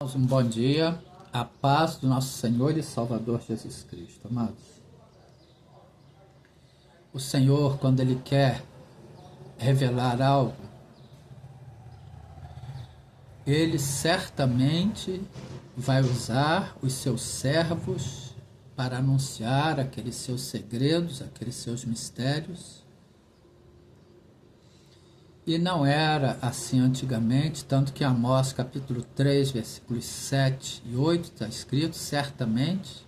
Um bom dia, a paz do nosso Senhor e Salvador Jesus Cristo, amados. O Senhor, quando Ele quer revelar algo, Ele certamente vai usar os seus servos para anunciar aqueles seus segredos, aqueles seus mistérios. E não era assim antigamente, tanto que Amós capítulo 3, versículos 7 e 8 está escrito: certamente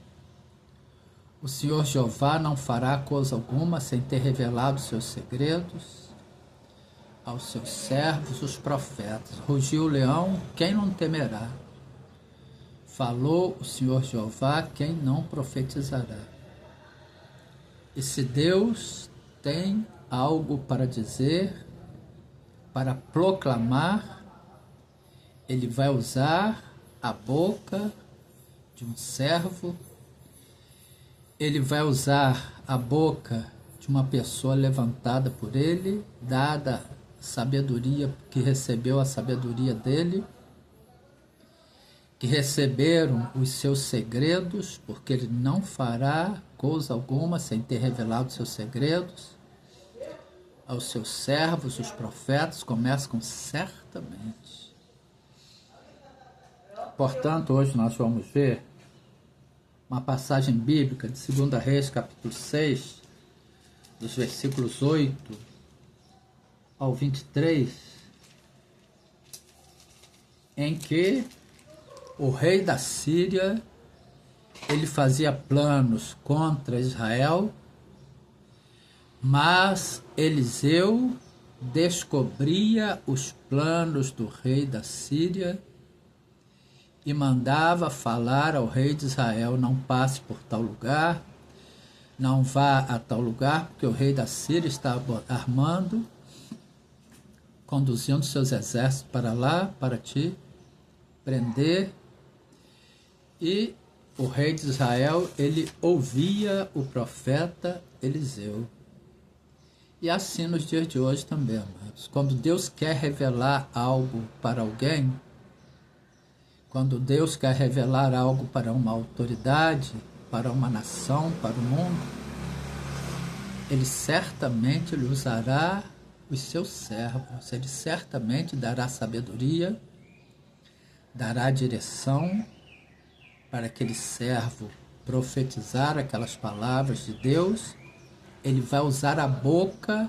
o Senhor Jeová não fará coisa alguma sem ter revelado seus segredos aos seus servos, os profetas. Rugiu o leão, quem não temerá? Falou o Senhor Jeová, quem não profetizará? E se Deus tem algo para dizer, para proclamar, Ele vai usar a boca de um servo, Ele vai usar a boca de uma pessoa levantada por Ele, dada sabedoria, que recebeu a sabedoria dEle, que receberam os seus segredos, porque Ele não fará coisa alguma sem ter revelado seus segredos aos seus servos, os profetas. Começa com certamente. Portanto, hoje nós vamos ver uma passagem bíblica de 2 Reis, capítulo 6, dos versículos 8 ao 23, em que o rei da Síria, ele fazia planos contra Israel, mas Eliseu descobria os planos do rei da Síria e mandava falar ao rei de Israel: não passe por tal lugar, não vá a tal lugar, porque o rei da Síria está armando, conduzindo seus exércitos para lá, para te prender. E o rei de Israel, ele ouvia o profeta Eliseu. E assim nos dias de hoje também, amados. Quando Deus quer revelar algo para alguém, quando Deus quer revelar algo para uma autoridade, para uma nação, para o mundo, Ele certamente lhe usará os seus servos, Ele certamente dará sabedoria, dará direção para aquele servo profetizar aquelas palavras de Deus. Ele vai usar a boca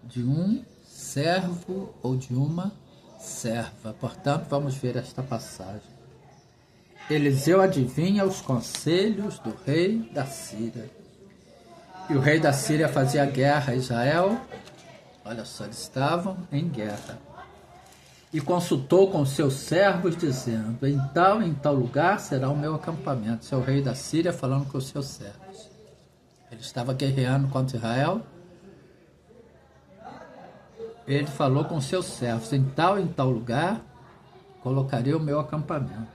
de um servo ou de uma serva. Portanto, vamos ver esta passagem. Eliseu adivinha os conselhos do rei da Síria. E o rei da Síria fazia guerra a Israel. Olha só, eles estavam em guerra. E consultou com seus servos, dizendo: em tal lugar será o meu acampamento. Esse é o rei da Síria falando com os seus servos. Ele estava guerreando contra Israel. Ele falou com seus servos: em tal lugar colocarei o meu acampamento.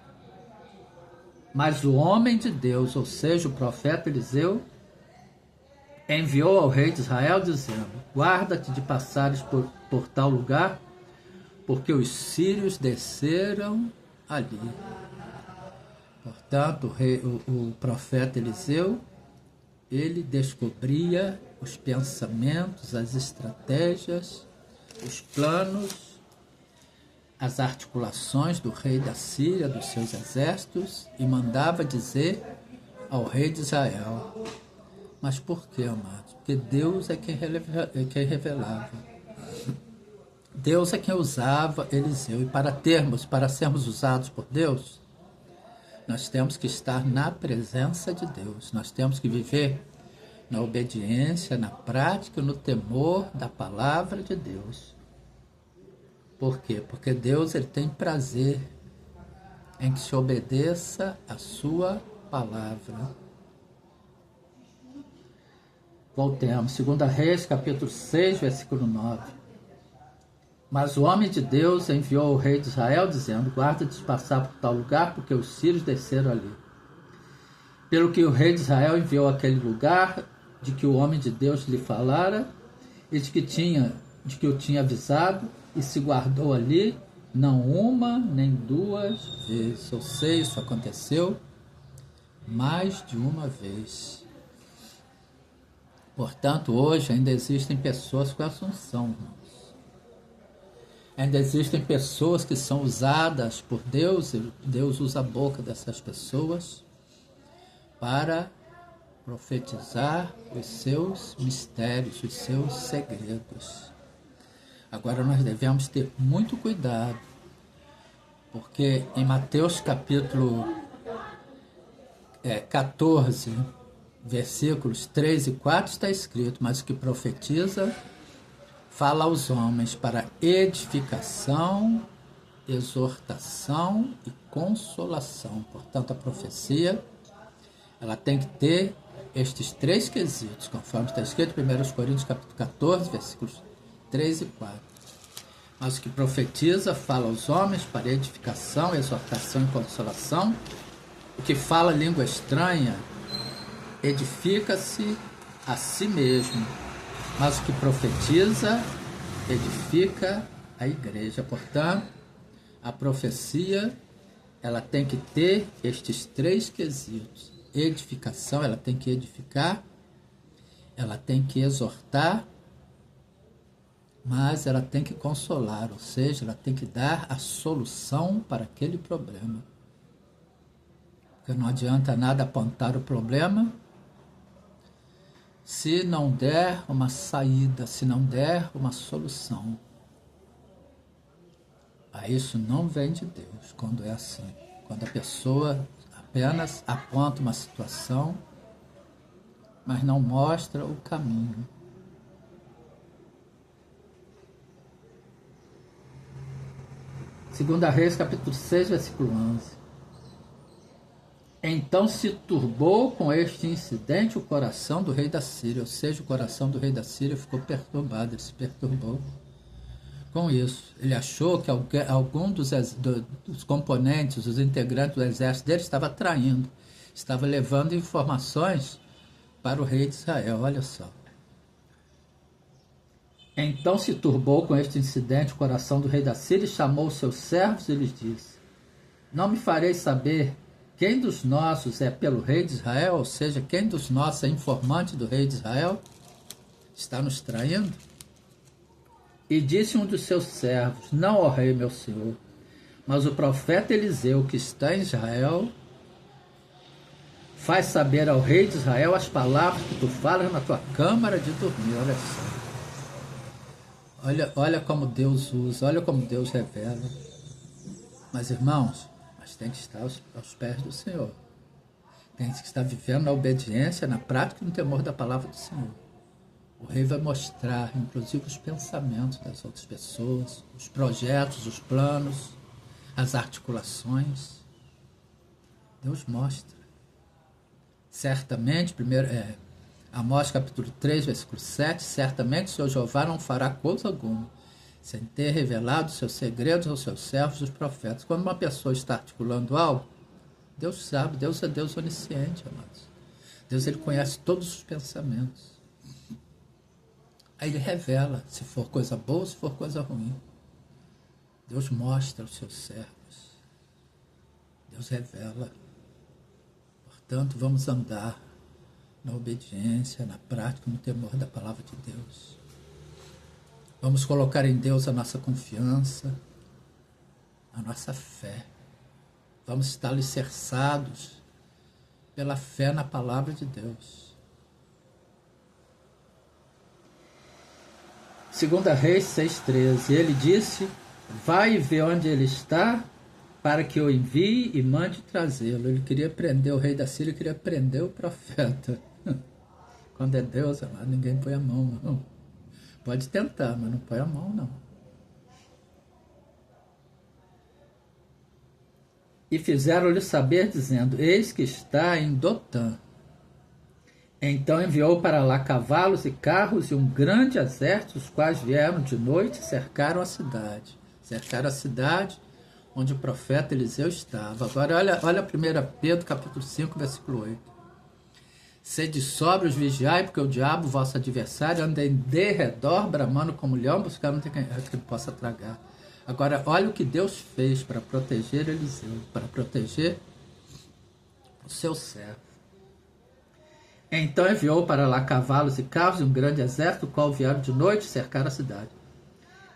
Mas o homem de Deus, ou seja, o profeta Eliseu, enviou ao rei de Israel, dizendo: guarda-te de passares por tal lugar, porque os sírios desceram ali. Portanto, o profeta Eliseu, ele descobria os pensamentos, as estratégias, os planos, as articulações do rei da Síria, dos seus exércitos, e mandava dizer ao rei de Israel. Mas por quê, amados? Porque Deus é quem revelava. Deus é quem usava Eliseu. E para sermos usados por Deus, nós temos que estar na presença de Deus. Nós temos que viver na obediência, na prática, no temor da palavra de Deus. Por quê? Porque Deus, ele tem prazer em que se obedeça a sua palavra. Voltemos. 2 Reis, capítulo 6, versículo 9. Mas o homem de Deus enviou ao rei de Israel, dizendo: guarda-te de passar por tal lugar, porque os sírios desceram ali. Pelo que o rei de Israel enviou àquele lugar, de que o homem de Deus lhe falara, e de que o tinha avisado, e se guardou ali não uma nem duas vezes. Eu sei, isso aconteceu mais de uma vez. Portanto, hoje ainda existem pessoas com essa unção, irmãos. Ainda existem pessoas que são usadas por Deus, e Deus usa a boca dessas pessoas para profetizar os seus mistérios, os seus segredos. Agora nós devemos ter muito cuidado, porque em Mateus capítulo 14, versículos 3 e 4 está escrito: mas o que profetiza fala aos homens para edificação, exortação e consolação. Portanto, a profecia, ela tem que ter estes três quesitos, conforme está escrito em 1 Coríntios capítulo 14, versículos 3 e 4. Mas o que profetiza fala aos homens para edificação, exortação e consolação. O que fala língua estranha edifica-se a si mesmo, mas o que profetiza edifica a igreja. Portanto, a profecia, ela tem que ter estes três quesitos. Edificação, ela tem que edificar, ela tem que exortar, mas ela tem que consolar, ou seja, ela tem que dar a solução para aquele problema. Porque não adianta nada apontar o problema se não der uma saída, se não der uma solução. Aí isso não vem de Deus, quando é assim. Quando a pessoa apenas aponta uma situação, mas não mostra o caminho. Segunda Reis, capítulo 6, versículo 11. Então se turbou com este incidente o coração do rei da Síria, ou seja, o coração do rei da Síria ficou perturbado, ele se perturbou com isso. Ele achou que algum dos componentes, dos integrantes do exército dele estava traindo, estava levando informações para o rei de Israel, olha só. Então se turbou com este incidente o coração do rei da Síria, chamou os seus servos e lhes disse: não me fareis saber quem dos nossos é pelo rei de Israel, ou seja, quem dos nossos é informante do rei de Israel, está nos traindo? E disse um dos seus servos: não, ó rei, meu senhor, mas o profeta Eliseu, que está em Israel, faz saber ao rei de Israel as palavras que tu falas na tua câmara de dormir. Olha só. Olha como Deus usa, olha como Deus revela. Mas, irmãos, mas tem que estar aos pés do Senhor. Tem que estar vivendo na obediência, na prática e no temor da palavra do Senhor. O rei vai mostrar, inclusive, os pensamentos das outras pessoas, os projetos, os planos, as articulações. Deus mostra. Certamente, Amós capítulo 3, versículo 7, certamente o Senhor Jeová não fará coisa alguma, sem ter revelado seus segredos aos seus servos, os profetas. Quando uma pessoa está articulando algo, Deus sabe, Deus é Deus onisciente, amados. Deus, ele conhece todos os pensamentos. Aí ele revela, se for coisa boa, se for coisa ruim. Deus mostra aos seus servos. Deus revela. Portanto, vamos andar na obediência, na prática, no temor da palavra de Deus. Vamos colocar em Deus a nossa confiança, a nossa fé. Vamos estar alicerçados pela fé na palavra de Deus. 2 Reis 6,13. Ele disse: vai e vê onde ele está, para que eu envie e mande trazê-lo. Ele queria prender o rei da Síria, queria prender o profeta. Quando é Deus, amado, ninguém põe a mão, não. Pode tentar, mas não põe a mão, não. E fizeram-lhe saber, dizendo: eis que está em Dotã. Então enviou para lá cavalos e carros e um grande exército, os quais vieram de noite e cercaram a cidade. Cercaram a cidade onde o profeta Eliseu estava. Agora olha 1 Pedro capítulo 5, versículo 8. Sede sóbrios, vigiai, porque o diabo, vosso adversário, anda em derredor, bramando como leão, buscando quem possa tragar. Agora, olha o que Deus fez para proteger Eliseu, para proteger o seu servo. Então enviou para lá cavalos e carros e um grande exército, o qual vieram de noite cercar a cidade.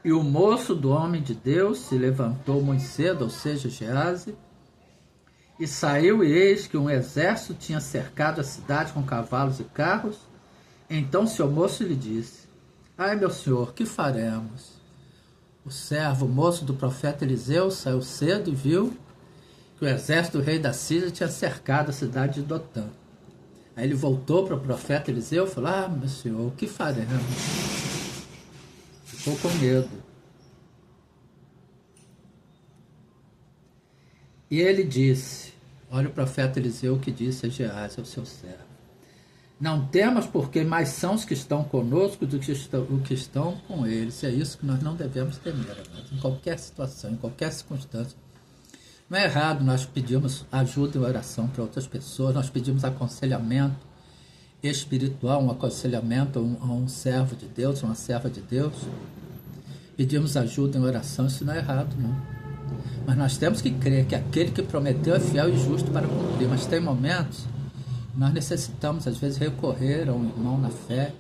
E o moço do homem de Deus se levantou muito cedo, ou seja, Geazi, e saiu, e eis que um exército tinha cercado a cidade com cavalos e carros. Então seu moço lhe disse: ai, meu senhor, que faremos? O servo, o moço do profeta Eliseu, saiu cedo e viu que o exército do rei da Síria tinha cercado a cidade de Dotã. Aí ele voltou para o profeta Eliseu e falou: ah, meu senhor, o que faremos? Ficou com medo. E ele disse, olha o profeta Eliseu que disse a Geazi, ao seu servo: não temas, porque mais são os que estão conosco do que estão com eles. É isso que nós não devemos temer, amados, em qualquer situação, em qualquer circunstância. Não é errado nós pedimos ajuda e oração para outras pessoas, nós pedimos aconselhamento espiritual, um aconselhamento a um servo de Deus, uma serva de Deus. Pedimos ajuda em oração, isso não é errado, não. Mas nós temos que crer que aquele que prometeu é fiel e justo para cumprir. Mas tem momentos que nós necessitamos, às vezes, recorrer a um irmão na fé,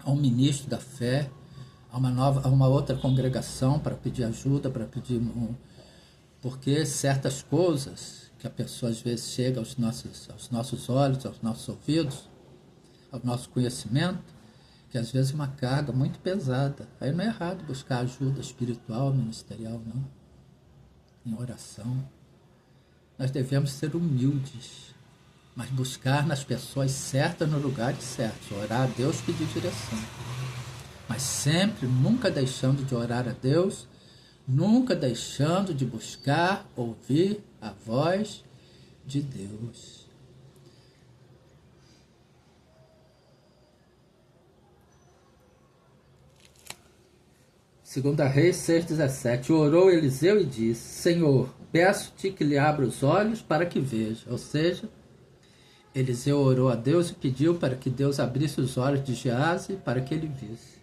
a um ministro da fé, a uma outra congregação para pedir ajuda, para pedir... Porque certas coisas que a pessoa às vezes chega aos nossos olhos, aos nossos ouvidos, ao nosso conhecimento, que às vezes é uma carga muito pesada. Aí não é errado buscar ajuda espiritual, ministerial, não. Em oração. Nós devemos ser humildes, mas buscar nas pessoas certas, no lugar certo. Orar a Deus, pedir direção. Mas sempre, nunca deixando de orar a Deus, nunca deixando de buscar, ouvir a voz de Deus. Segunda Reis 6,17. Orou Eliseu e disse: Senhor, peço-te que lhe abra os olhos para que veja. Ou seja, Eliseu orou a Deus e pediu para que Deus abrisse os olhos de Geazi para que ele visse.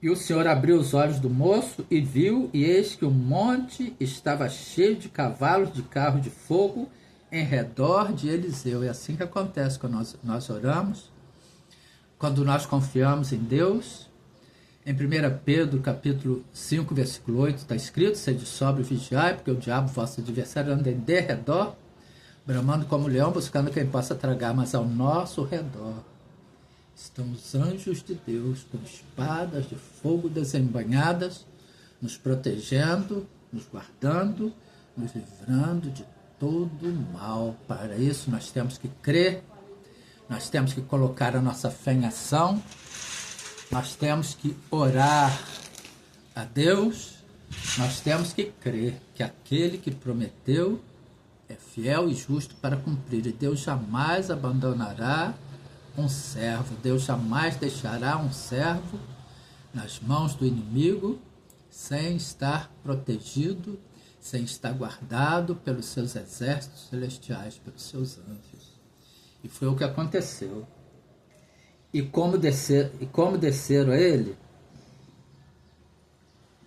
E o Senhor abriu os olhos do moço e viu, e eis que o monte estava cheio de cavalos de carro de fogo em redor de Eliseu. É assim que acontece quando nós oramos, quando nós confiamos em Deus. Em 1 Pedro, capítulo 5, versículo 8, está escrito: sede sóbrio e vigiai, porque o diabo, vosso adversário, anda em derredor, bramando como leão, buscando quem possa tragar, mas ao nosso redor estão os anjos de Deus, com espadas de fogo desembainhadas, nos protegendo, nos guardando, nos livrando de todo mal. Para isso nós temos que crer, nós temos que colocar a nossa fé em ação, nós temos que orar a Deus, nós temos que crer que aquele que prometeu é fiel e justo para cumprir, e Deus jamais abandonará um servo, Deus jamais deixará um servo nas mãos do inimigo sem estar protegido, sem estar guardado pelos seus exércitos celestiais, pelos seus anjos. E foi o que aconteceu. E como desceram a ele?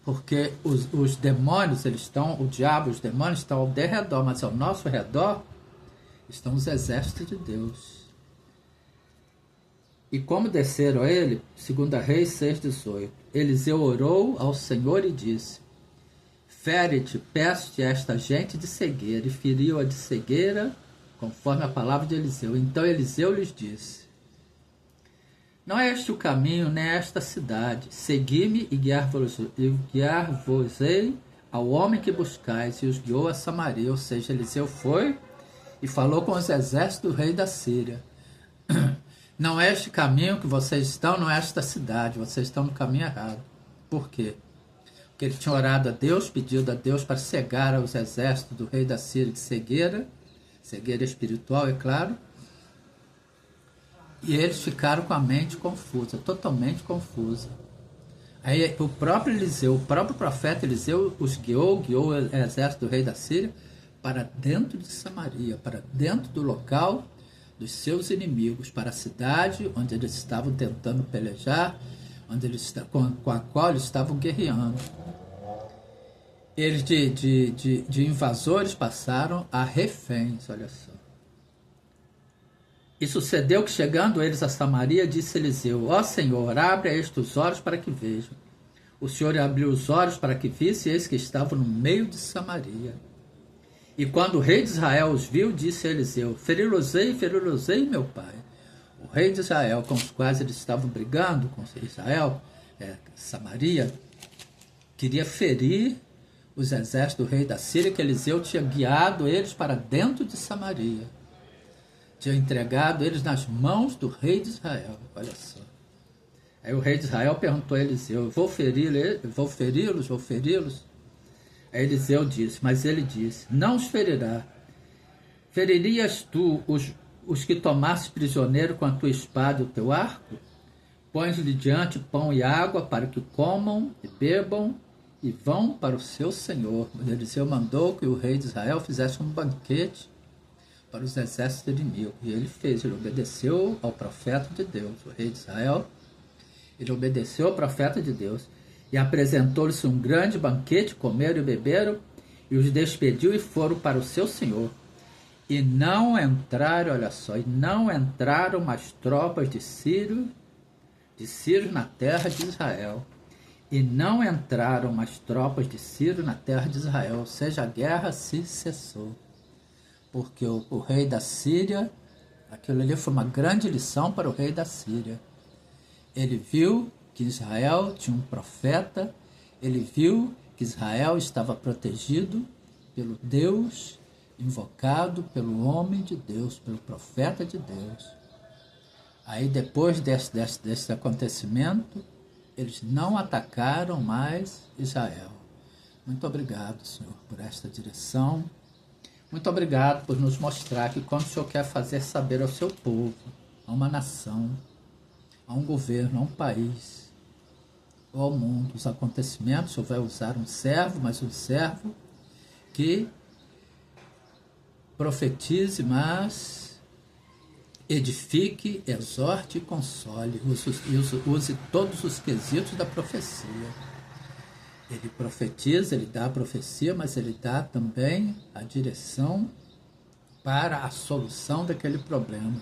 Porque os demônios, o diabo, os demônios estão ao derredor, mas ao nosso redor estão os exércitos de Deus. E como desceram a ele? 2 Reis 6,18. Eliseu orou ao Senhor e disse: fere-te, peço-te esta gente de cegueira. E feriu-a de cegueira, conforme a palavra de Eliseu. Então Eliseu lhes disse: não é este o caminho, nem é esta cidade. Segui-me e guiar-vos-ei ao homem que buscais. E os guiou a Samaria. Ou seja, Eliseu foi e falou com os exércitos do rei da Síria. Não é este caminho que vocês estão, não é esta cidade. Vocês estão no caminho errado. Por quê? Porque ele tinha orado a Deus, pedido a Deus para cegar os exércitos do rei da Síria de cegueira espiritual, é claro. E eles ficaram com a mente confusa, totalmente confusa. Aí o próprio Eliseu, o próprio profeta Eliseu os guiou o exército do rei da Síria para dentro de Samaria, para dentro do local dos seus inimigos, para a cidade onde eles estavam tentando pelejar, onde com a qual eles estavam guerreando. Eles de invasores passaram a reféns, olha só. E sucedeu que, chegando eles a Samaria, disse Eliseu: Ó Senhor, abre a estes os olhos para que vejam. O Senhor abriu os olhos para que visse, e eis que estavam no meio de Samaria. E quando o rei de Israel os viu, disse a Eliseu: feri-los-ei, meu pai. O rei de Israel, com os quais eles estavam brigando, com Israel, Samaria, queria ferir os exércitos do rei da Síria, que Eliseu tinha guiado eles para dentro de Samaria. Tinha entregado eles nas mãos do rei de Israel, olha só. Aí o rei de Israel perguntou a Eliseu: vou feri-los? Aí Eliseu disse, mas ele disse: não os ferirá. Feririas tu os que tomasses prisioneiro com a tua espada e o teu arco? Pões-lhe diante pão e água para que comam e bebam e vão para o seu senhor. Eliseu mandou que o rei de Israel fizesse um banquete para os exércitos inimigos. E ele fez, ele obedeceu ao profeta de Deus. O rei de Israel, ele obedeceu ao profeta de Deus. E apresentou-lhes um grande banquete, comeram e beberam, e os despediu e foram para o seu senhor. E não entraram, olha só, e não entraram mais tropas de Sírio na terra de Israel. E não entraram mais tropas de Sírio na terra de Israel, ou seja, a guerra se cessou. Porque o rei da Síria, aquilo ali foi uma grande lição para o rei da Síria. Ele viu que Israel tinha um profeta, ele viu que Israel estava protegido pelo Deus, invocado pelo homem de Deus, pelo profeta de Deus. Aí depois desse acontecimento, eles não atacaram mais Israel. Muito obrigado, Senhor, por esta direção. Muito obrigado por nos mostrar que quando o Senhor quer fazer saber ao seu povo, a uma nação, a um governo, a um país, ou ao mundo, os acontecimentos, o Senhor vai usar um servo, mas um servo que profetize, mas edifique, exorte e console, use todos os quesitos da profecia. Ele profetiza, ele dá a profecia, mas ele dá também a direção para a solução daquele problema.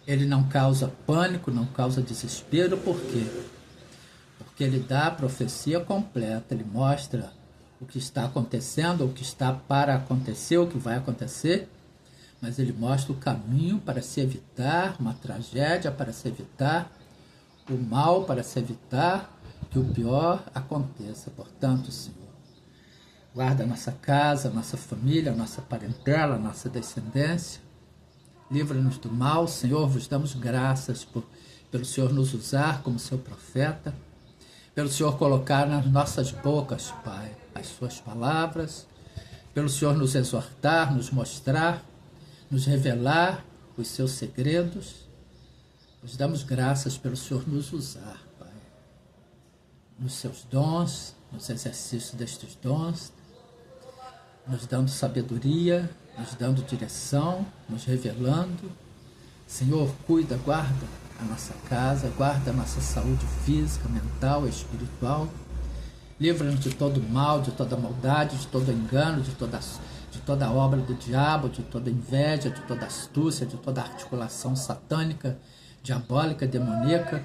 Ele não causa pânico, não causa desespero, por quê? Porque ele dá a profecia completa, ele mostra o que está acontecendo, o que está para acontecer, o que vai acontecer, mas ele mostra o caminho para se evitar uma tragédia, para se evitar o mal, para se evitar que o pior aconteça. Portanto, Senhor, guarda a nossa casa, a nossa família, a nossa parentela, a nossa descendência. Livra-nos do mal, Senhor. Vos damos graças pelo Senhor nos usar como seu profeta, pelo Senhor colocar nas nossas bocas, Pai, as suas palavras, pelo Senhor nos exortar, nos mostrar, nos revelar os seus segredos. Vos damos graças pelo Senhor nos usar, nos seus dons, nos exercícios destes dons, nos dando sabedoria, nos dando direção, nos revelando. Senhor, cuida, guarda a nossa casa, guarda a nossa saúde física, mental, espiritual. Livra-nos de todo mal, de toda maldade, de todo engano, de toda obra do diabo, de toda inveja, de toda astúcia, de toda articulação satânica, diabólica, demoníaca.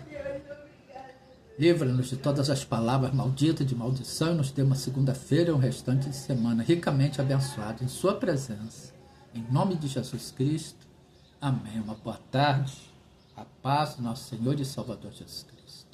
Livra-nos de todas as palavras malditas, de maldição, e nos dê uma segunda-feira e um restante de semana ricamente abençoado em sua presença. Em nome de Jesus Cristo. Amém. Uma boa tarde. A paz do nosso Senhor e Salvador Jesus Cristo.